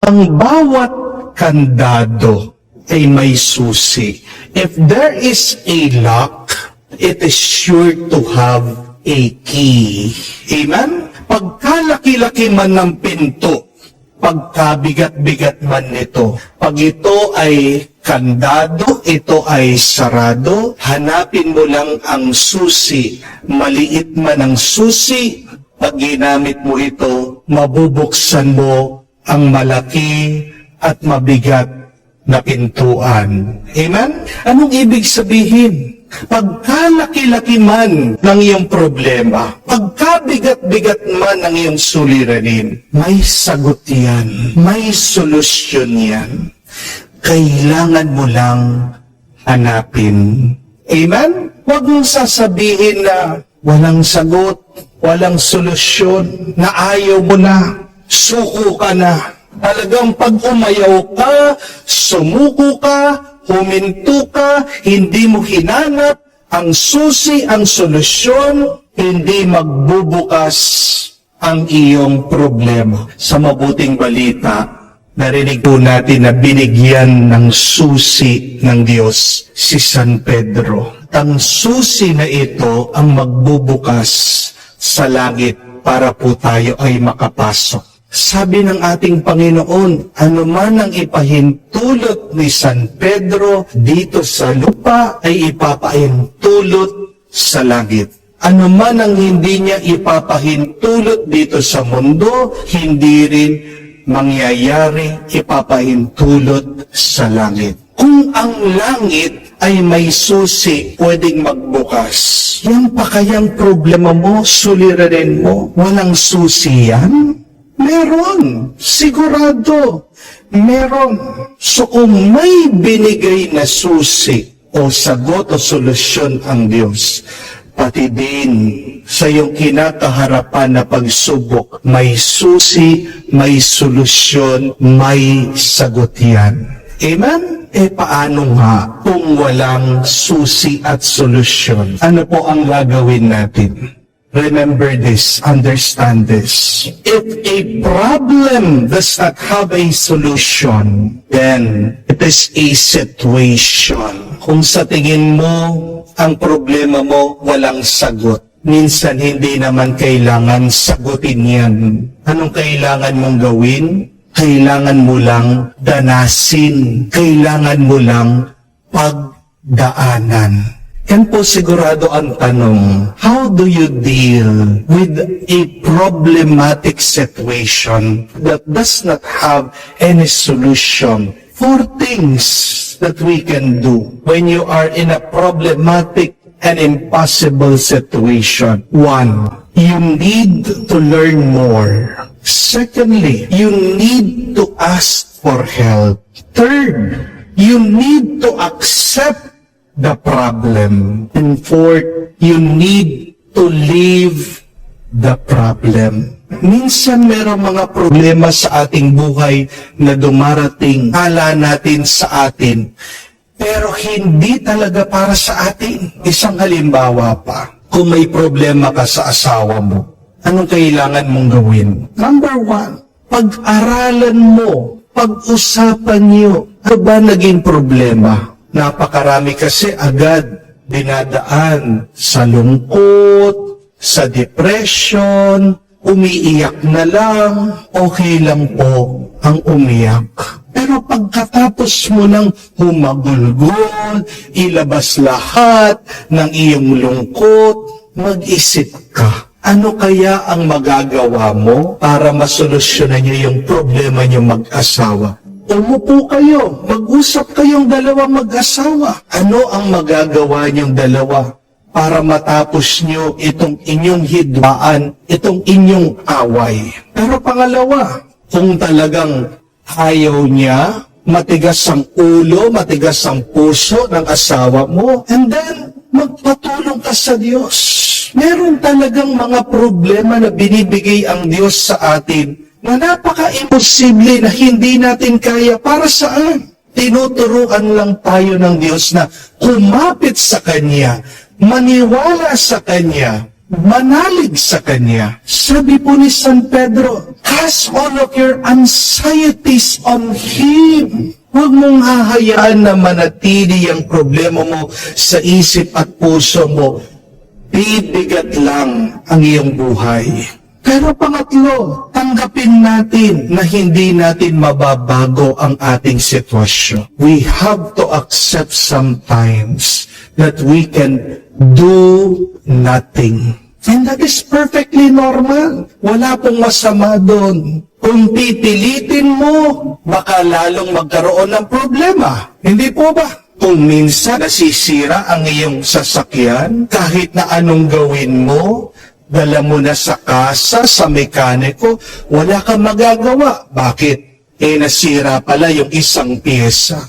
Ang bawat kandado ay may susi. If there is a lock, it is sure to have a key. Amen? Pagkalaki-laki man ng pinto, pagkabigat-bigat man nito, pag ito ay kandado, ito ay sarado, hanapin mo lang ang susi. Maliit man ang susi, pag ginamit mo ito, mabubuksan mo ang malaki at mabigat na pintuan. Amen? Anong ibig sabihin? Pagkalaki-laki man ng iyong problema, pagkabigat-bigat man ng iyong suliranin, may sagot yan, may solusyon yan. Kailangan mo lang hanapin. Amen? Huwag mong sasabihin na walang sagot, walang solusyon, na ayaw mo na, suko ka na. Talagang pag umayaw ka, sumuko ka, huminto ka, hindi mo hinanap ang susi, ang solusyon, hindi magbubukas ang iyong problema. Sa mabuting balita, narinig po natin na binigyan ng susi ng Diyos si San Pedro. Ang susi na ito ang magbubukas sa langit para po tayo ay makapasok. Sabi ng ating Panginoon, ano man ang ipahintulot ni San Pedro dito sa lupa ay ipapahintulot sa langit. Ano man ang hindi niya ipapahintulot dito sa mundo, hindi rin mangyayari ipapahintulot sa langit. Kung ang langit ay may susi, pwedeng magbukas. Yan pa kayang problema mo, suliranin mo, walang susi yan? Meron. Sigurado. Meron. So kung may binigay na susi o sagot o solusyon ang Diyos, pati din sa iyong kinakaharapan na pagsubok, may susi, may solusyon, may sagot yan. Amen? Paano nga kung walang susi at solusyon? Ano po ang gagawin natin? Remember this, understand this. If a problem does not have a solution, then it is a situation. Kung sa tingin mo, ang problema mo walang sagot, minsan hindi naman kailangan sagutin yan. Anong kailangan mong gawin? Kailangan mo lang danasin. Kailangan mo lang pagdaanan. Yan po sigurado ang tanong, how do you deal with a problematic situation that does not have any solution? 4 things that we can do when you are in a problematic and impossible situation. 1, you need to learn more. Secondly, you need to ask for help. Third, you need to accept the problem. And fourth, you need to leave the problem. Minsan merong mga problema sa ating buhay na dumarating, kala natin sa atin, pero hindi talaga para sa atin. Isang halimbawa pa, kung may problema ka sa asawa mo, anong kailangan mong gawin? Number 1, pag-aralan mo, pag-usapan niyo, ano ba naging problema? Napakarami kasi agad dinadaan sa lungkot, sa depression, umiiyak na lang, okay lang po ang umiyak. Pero pagkatapos mo ng humagulgol, ilabas lahat ng iyong lungkot, mag-isip ka. Ano kaya ang magagawa mo para masolusyonan niyo yung problema niyo mag-asawa? Umupo kayo, mag-usap kayong dalawa mag-asawa. Ano ang magagawa niyong dalawa para matapos niyo itong inyong hidwaan, itong inyong away? Pero pangalawa, kung talagang ayaw niya, matigas ang ulo, matigas ang puso ng asawa mo, and then magpatulong ka sa Diyos. Meron talagang mga problema na binibigay ang Diyos sa atin na napaka-imposible na hindi natin kaya. Para saan? Tinuturuan lang tayo ng Diyos na kumapit sa Kanya, maniwala sa Kanya, manalig sa Kanya. Sabi po ni San Pedro, cast all of your anxieties on Him. Huwag mong hahayaan na manatili ang problema mo sa isip at puso mo. Bibigat lang ang iyong buhay. Pero pangatlo, tanggapin natin na hindi natin mababago ang ating sitwasyon. We have to accept sometimes that we can do nothing. And that is perfectly normal. Wala pong masama doon. Kung pipilitin mo, baka lalong magkaroon ng problema. Hindi po ba? Kung minsan nasisira ang iyong sasakyan, kahit na anong gawin mo, dala mo na sa kasa, sa mekaniko, wala kang magagawa. Bakit? Nasira pala yung isang pyesa.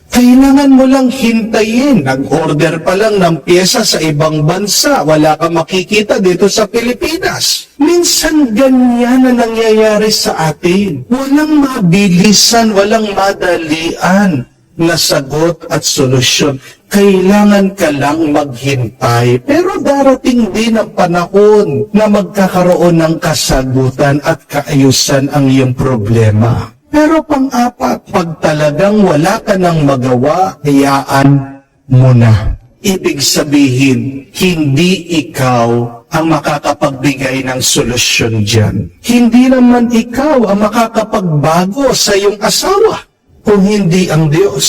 Kailangan mo lang hintayin. Nag-order pa lang ng pyesa sa ibang bansa. Wala kang makikita dito sa Pilipinas. Minsan ganyan na nangyayari sa atin. Walang mabilisan, walang madalian na sagot at solusyon. Kailangan ka lang maghintay. Pero darating din ang panahon na magkakaroon ng kasagutan at kaayusan ang iyong problema. Pero pang-apat, pag talagang wala ka nang magawa, hayaan mo na. Ibig sabihin, hindi ikaw ang makakapagbigay ng solusyon dyan. Hindi naman ikaw ang makakapagbago sa iyong asawa. Kung hindi ang Diyos,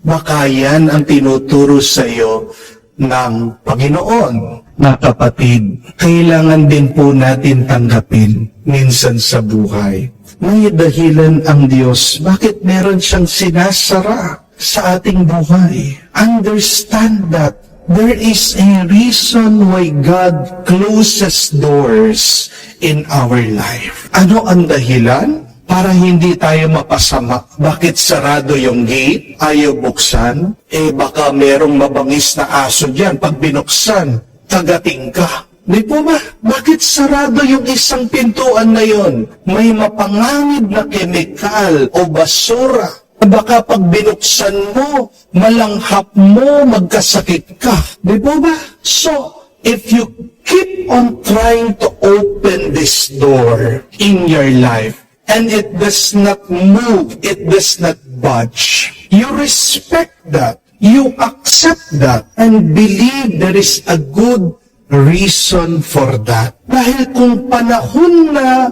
baka yan ang tinuturo sa iyo ng Panginoon. Na kapatid, kailangan din po natin tanggapin minsan sa buhay. May dahilan ang Diyos. Bakit meron siyang sinasara sa ating buhay? Understand that there is a reason why God closes doors in our life. Ano ang dahilan? Para hindi tayo mapasama. Bakit sarado yung gate? Ayaw buksan? Baka merong mabangis na aso dyan. Pag binuksan, kagating ka. Di po ba? Bakit sarado yung isang pintuan na yon? May mapangangib na kemikal o basura. Baka pag binuksan mo, malanghap mo, magkasakit ka. Di po ba? So, if you keep on trying to open this door in your life, and it does not move, it does not budge, you respect that, you accept that, and believe there is a good reason for that. Dahil kung panahon na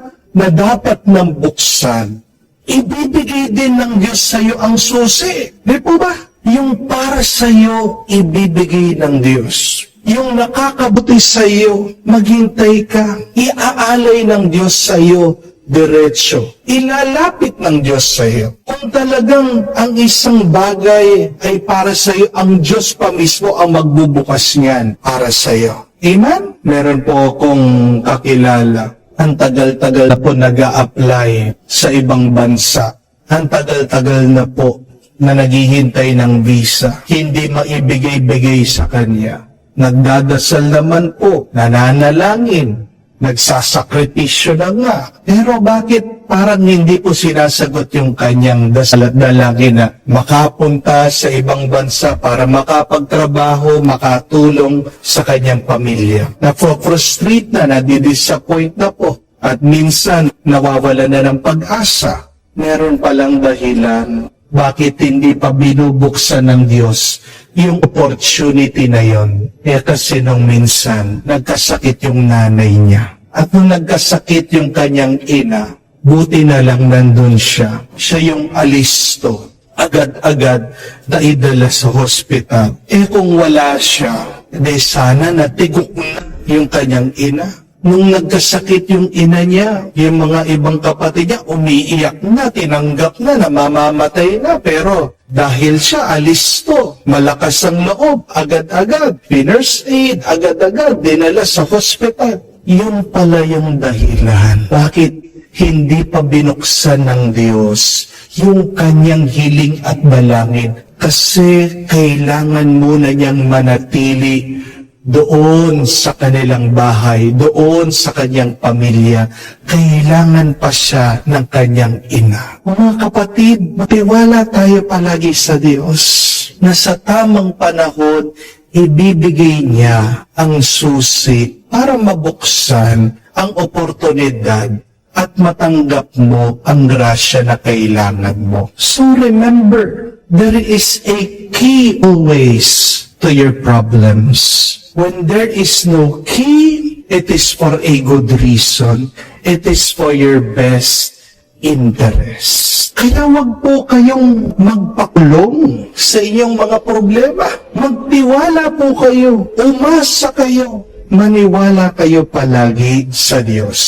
dapat nang buksan, ibibigay din ng Diyos sa iyo ang susi. Di po ba? Yung para sa iyo, ibibigay ng Diyos. Yung nakakabuti sa iyo, maghintay ka. Iaalay ng Diyos sa iyo diretso. Ilalapit ng Diyos sa iyo. Kung talagang ang isang bagay ay para sa iyo, ang Diyos pa mismo ang magbubukas niyan para sa iyo. Amen? Meron po akong kakilala. Ang tagal-tagal na po nag-a-apply sa ibang bansa. Ang tagal-tagal na po na naghihintay ng visa. Hindi maibigay-bigay sa kanya. Nagdadasal naman po, nananalangin, nagsasakripisyo na nga. Pero bakit parang hindi po sinasagot yung kanyang dasal at dalangin na makapunta sa ibang bansa para makapagtrabaho, makatulong sa kanyang pamilya? Na-frustrate na, nadidisappoint na po. At minsan, nawawala na ng pag-asa. Meron palang dahilan bakit hindi pa binubuksan ng Diyos yung opportunity na yon. Kasi nung minsan, nagkasakit yung nanay niya. At nung nagkasakit yung kanyang ina, buti na lang nandun siya. Siya yung alisto. Agad-agad na idala sa hospital. Kung wala siya, sana natigok na yung kanyang ina. Nung nagkasakit yung ina niya, yung mga ibang kapatid niya, umiiyak na, tinanggap na, mamamatay na. Pero dahil siya alisto, malakas ang loob, agad-agad, nurse aid, agad-agad, dinala sa hospital. Yun pala yung dahilan. Bakit hindi pa binuksan ng Diyos yung kanyang hiling at dalangin? Kasi kailangan muna niyang manatili doon sa kanilang bahay, doon sa kanyang pamilya. Kailangan pa siya ng kanyang ina. Mga kapatid, matiwala tayo palagi sa Diyos na sa tamang panahon, ibibigay niya ang susi para mabuksan ang oportunidad at matanggap mo ang grasya na kailangan mo. So remember, there is a key always to your problems. When there is no key, it is for a good reason. It is for your best interest. Kaya wag po kayong magpakulong sa inyong mga problema. Magtiwala po kayo. Umasa kayo. Maniwala kayo palagi sa Diyos.